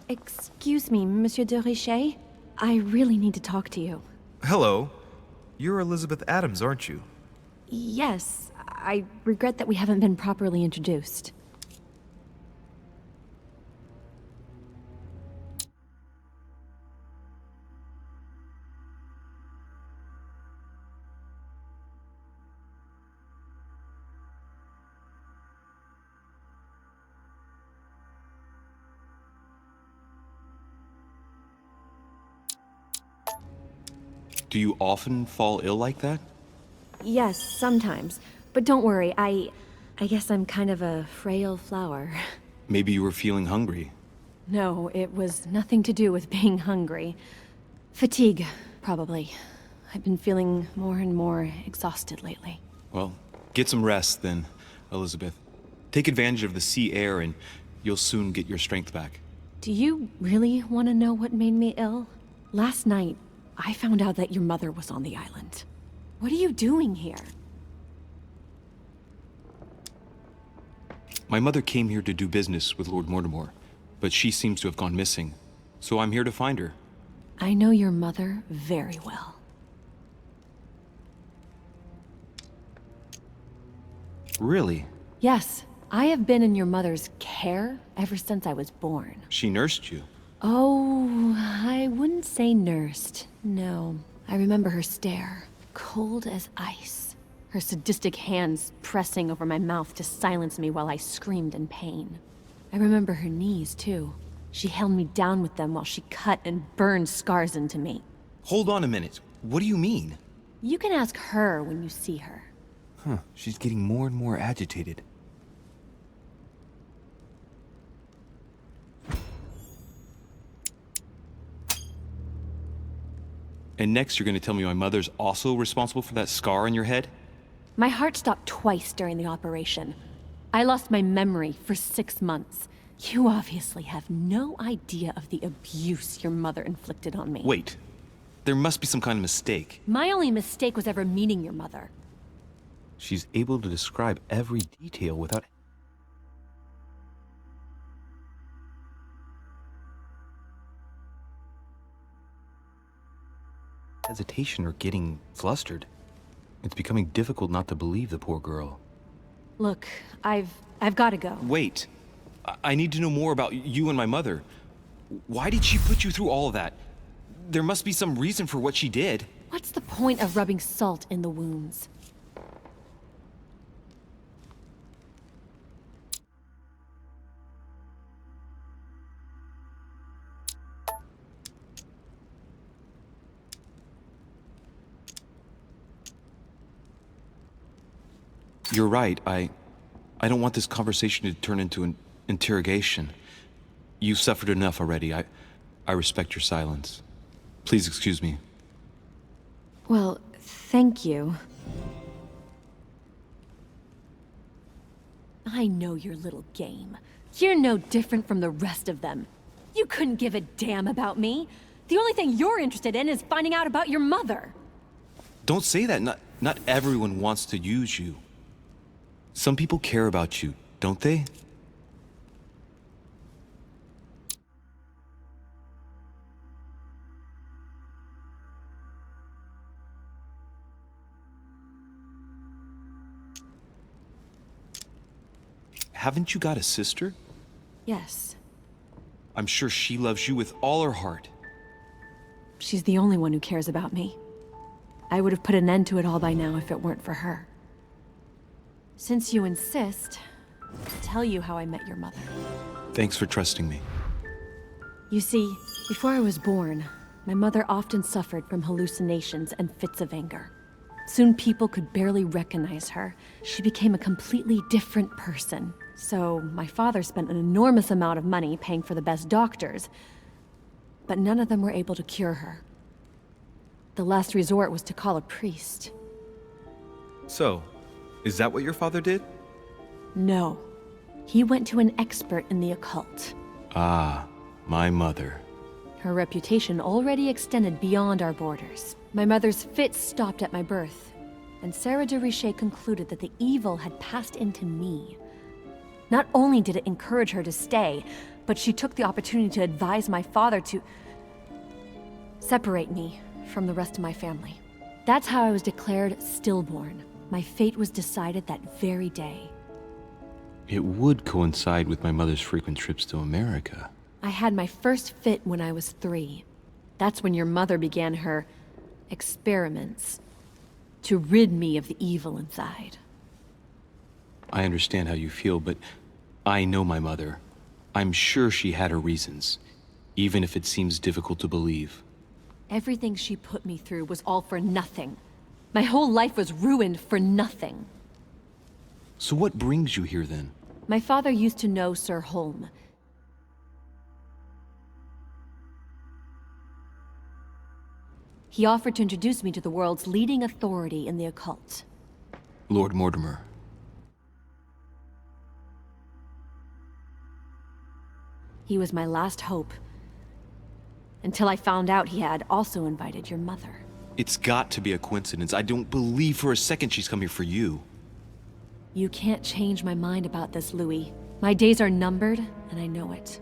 Excuse me, Monsieur de Richet? I really need to talk to you. Hello. You're Elizabeth Adams, aren't you? Yes, I regret that we haven't been properly introduced. Do you often fall ill like that? Yes, sometimes. But don't worry, I guess I'm kind of a frail flower. Maybe you were feeling hungry. No, it was nothing to do with being hungry. Fatigue, probably. I've been feeling more and more exhausted lately. Well, get some rest then, Elizabeth. Take advantage of the sea air and you'll soon get your strength back. Do you really want to know what made me ill? Last night, I found out that your mother was on the island. What are you doing here? My mother came here to do business with Lord Mortimer, but she seems to have gone missing. So I'm here to find her. I know your mother very well. Really? Yes, I have been in your mother's care ever since I was born. She nursed you? Oh, I wouldn't say nursed. No. I remember her stare, cold as ice. Her sadistic hands pressing over my mouth to silence me while I screamed in pain. I remember her knees, too. She held me down with them while she cut and burned scars into me. Hold on a minute. What do you mean? You can ask her when you see her. Huh, she's getting more and more agitated. And next you're gonna tell me my mother's also responsible for that scar on your head? My heart stopped twice during the operation. I lost my memory for 6 months. You obviously have no idea of the abuse your mother inflicted on me. Wait. There must be some kind of mistake. My only mistake was ever meeting your mother. She's able to describe every detail without... hesitation or getting flustered. It's becoming difficult not to believe the poor girl. Look, I've got to go. Wait. I need to know more about you and my mother. Why did she put you through all of that? There must be some reason for what she did. What's the point of rubbing salt in the wounds? You're right. I don't want this conversation to turn into an interrogation. You've suffered enough already. I respect your silence. Please excuse me. Well, thank you. I know your little game. You're no different from the rest of them. You couldn't give a damn about me. The only thing you're interested in is finding out about your mother. Don't say that. Not everyone wants to use you. Some people care about you, don't they? Haven't you got a sister? Yes. I'm sure she loves you with all her heart. She's the only one who cares about me. I would have put an end to it all by now if it weren't for her. Since you insist, I'll tell you how I met your mother. Thanks for trusting me. You see, before I was born, my mother often suffered from hallucinations and fits of anger. Soon people could barely recognize her. She became a completely different person. So my father spent an enormous amount of money paying for the best doctors, but none of them were able to cure her. The last resort was to call a priest. So, is that what your father did? No. He went to an expert in the occult. Ah, my mother. Her reputation already extended beyond our borders. My mother's fits stopped at my birth, and Sarah de Richet concluded that the evil had passed into me. Not only did it encourage her to stay, but she took the opportunity to advise my father to separate me from the rest of my family. That's how I was declared stillborn. My fate was decided that very day. It would coincide with my mother's frequent trips to America. I had my first fit when I was 3. That's when your mother began her experiments to rid me of the evil inside. I understand how you feel, but I know my mother. I'm sure she had her reasons, even if it seems difficult to believe. Everything she put me through was all for nothing. My whole life was ruined for nothing. So what brings you here then? My father used to know Sir Holm. He offered to introduce me to the world's leading authority in the occult. Lord Mortimer. He was my last hope. Until I found out he had also invited your mother. It's got to be a coincidence. I don't believe for a second she's come here for you. You can't change my mind about this, Louis. My days are numbered, and I know it.